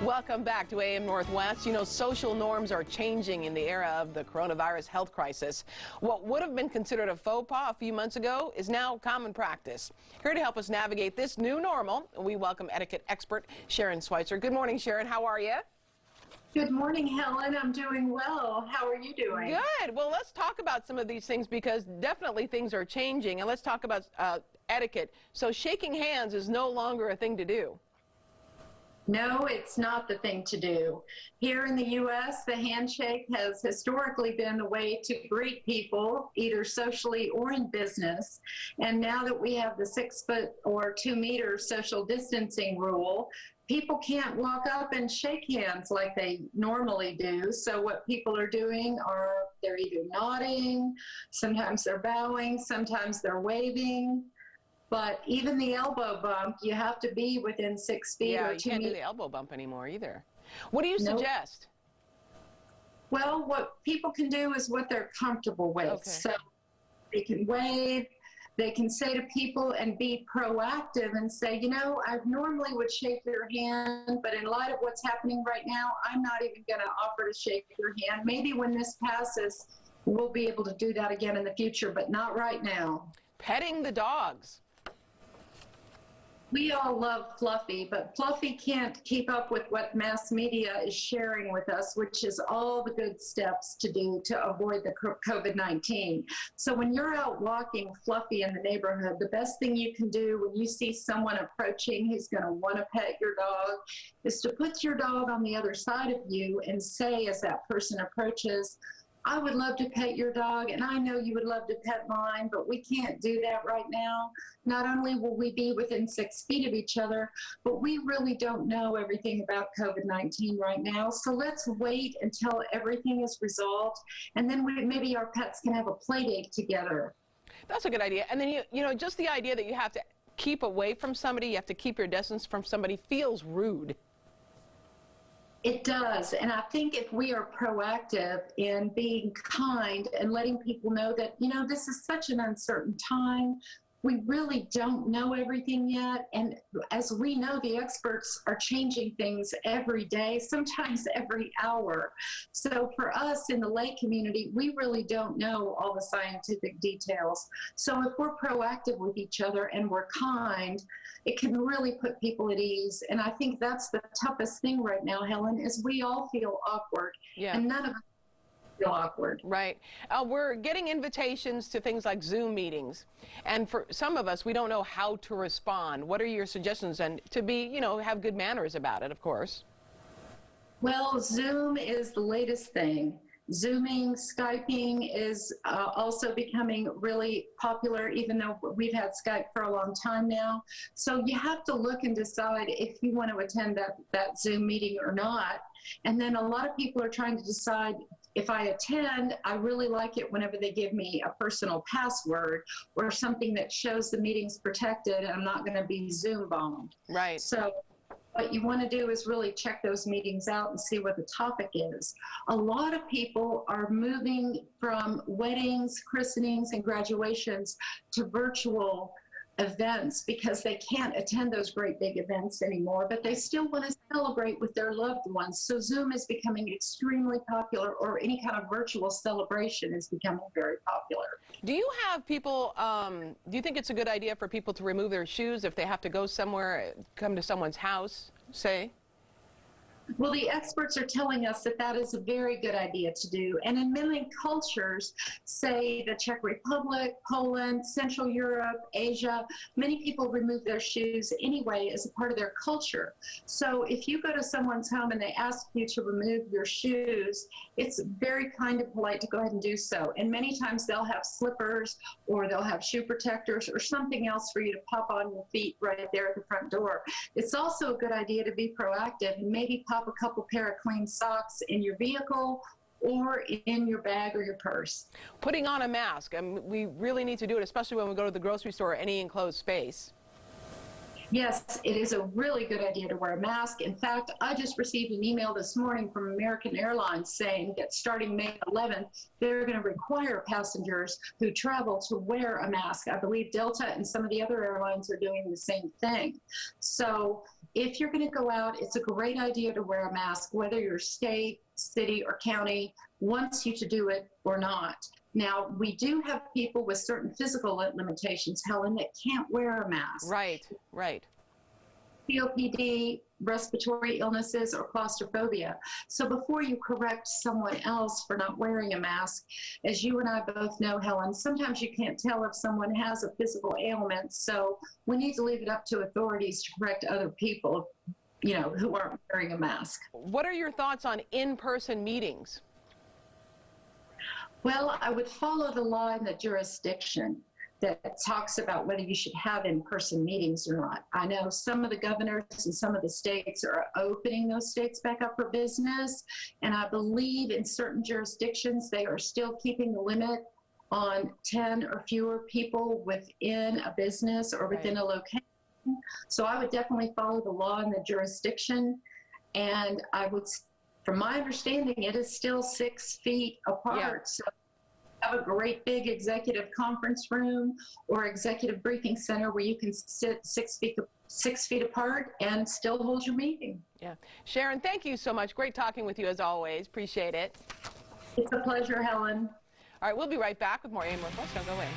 Welcome back to AM Northwest. You know, social norms are changing in the era of the coronavirus health crisis. What would have been considered a faux pas a few months ago is now common practice. Here to help us navigate this new normal, we welcome etiquette expert Sharon Schweitzer. Good morning, Sharon. How are you? Good morning, Helen. I'm doing well. How are you doing? Good. Well, let's talk about some of these things because definitely things are changing. And let's talk about etiquette. So shaking hands is no longer a thing to do. No, it's not the thing to do. Here in the U.S., the handshake has historically been the way to greet people, either socially or in business. And now that we have the 6 foot or 2 meter social distancing rule, people can't walk up and shake hands like they normally do. So what people are doing are they're either nodding, sometimes they're bowing, sometimes they're waving. But even the elbow bump, you have to be within 6 feet or 2 meters. Yeah, you can't do the elbow bump anymore either. What do you suggest? Well, what people can do is what they're comfortable with. Okay. So they can wave, they can say to people and be proactive and say, you know, I normally would shake your hand, but in light of what's happening right now, I'm not even going to offer to shake your hand. Maybe when this passes, we'll be able to do that again in the future, but not right now. Petting the dogs. We all love Fluffy, but Fluffy can't keep up with what mass media is sharing with us, which is all the good steps to do to avoid the COVID-19. So when you're out walking Fluffy in the neighborhood, the best thing you can do when you see someone approaching who's going to want to pet your dog is to put your dog on the other side of you and say, as that person approaches, I would love to pet your dog, and I know you would love to pet mine, but we can't do that right now. Not only will we be within 6 feet of each other, but we really don't know everything about COVID-19 right now. So let's wait until everything is resolved, and then maybe our pets can have a play date together. That's a good idea. And then, you know, just the idea that you have to keep away from somebody, you have to keep your distance from somebody feels rude. It does, and I think if we are proactive in being kind and letting people know that, you know, this is such an uncertain time, we really don't know everything yet, and as we know, the experts are changing things every day, sometimes every hour. So for us in the lay community, we really don't know all the scientific details. So if we're proactive with each other and we're kind, it can really put people at ease. And I think that's the toughest thing right now, Helen, is we all feel awkward. Yeah. And none of us feel awkward. Right. We're getting invitations to things like Zoom meetings. And for some of us, we don't know how to respond. What are your suggestions? And to be, you know, have good manners about it, of course. Well, Zoom is the latest thing. Zooming, Skyping is also becoming really popular, even though we've had Skype for a long time now. So you have to look and decide if you want to attend that Zoom meeting or not. And then a lot of people are trying to decide, if I attend, I really like it whenever they give me a personal password or something that shows the meeting's protected and I'm not going to be Zoom bombed. Right. So what you want to do is really check those meetings out and see what the topic is. A lot of people are moving from weddings, christenings, and graduations to virtual events because they can't attend those great big events anymore, but they still want to celebrate with their loved ones. So Zoom is becoming extremely popular, or any kind of virtual celebration is becoming very popular. Do you have people, do you think it's a good idea for people to remove their shoes if they have to go somewhere, come to someone's house, say? Well, the experts are telling us that that is a very good idea to do. And in many cultures, say the Czech Republic, Poland, Central Europe, Asia, many people remove their shoes anyway as a part of their culture. So if you go to someone's home and they ask you to remove your shoes, it's very kind and polite to go ahead and do so. And many times they'll have slippers or they'll have shoe protectors or something else for you to pop on your feet right there at the front door. It's also a good idea to be proactive and maybe pop a couple pair of clean socks in your vehicle or in your bag or your purse. Putting on a mask, we really need to do it, especially when we go to the grocery store or any enclosed space. Yes, it is a really good idea to wear a mask. In fact, I just received an email this morning from American Airlines saying that starting May 11th, they're going to require passengers who travel to wear a mask. I believe Delta and some of the other airlines are doing the same thing. So if you're going to go out, it's a great idea to wear a mask, whether your state, city, or county wants you to do it or not. Now, we do have people with certain physical limitations, Helen, that can't wear a mask. Right, right. COPD, respiratory illnesses, or claustrophobia. So before you correct someone else for not wearing a mask, as you and I both know, Helen, sometimes you can't tell if someone has a physical ailment. So we need to leave it up to authorities to correct other people, you know, who aren't wearing a mask. What are your thoughts on in-person meetings? Well, I would follow the law in the jurisdiction that talks about whether you should have in-person meetings or not. I know some of the governors and some of the states are opening those states back up for business, and I believe in certain jurisdictions they are still keeping the limit on 10 or fewer people within a business or within a location. So I would definitely follow the law in the jurisdiction, and I would, from my understanding, it is still 6 feet apart. Yeah. So have a great big executive conference room or executive briefing center where you can sit 6 feet apart and still hold your meeting. Yeah. Sharon, thank you so much. Great talking with you as always. Appreciate it. It's a pleasure, Helen. All right, we'll be right back with more AM Northwest. Don't go away.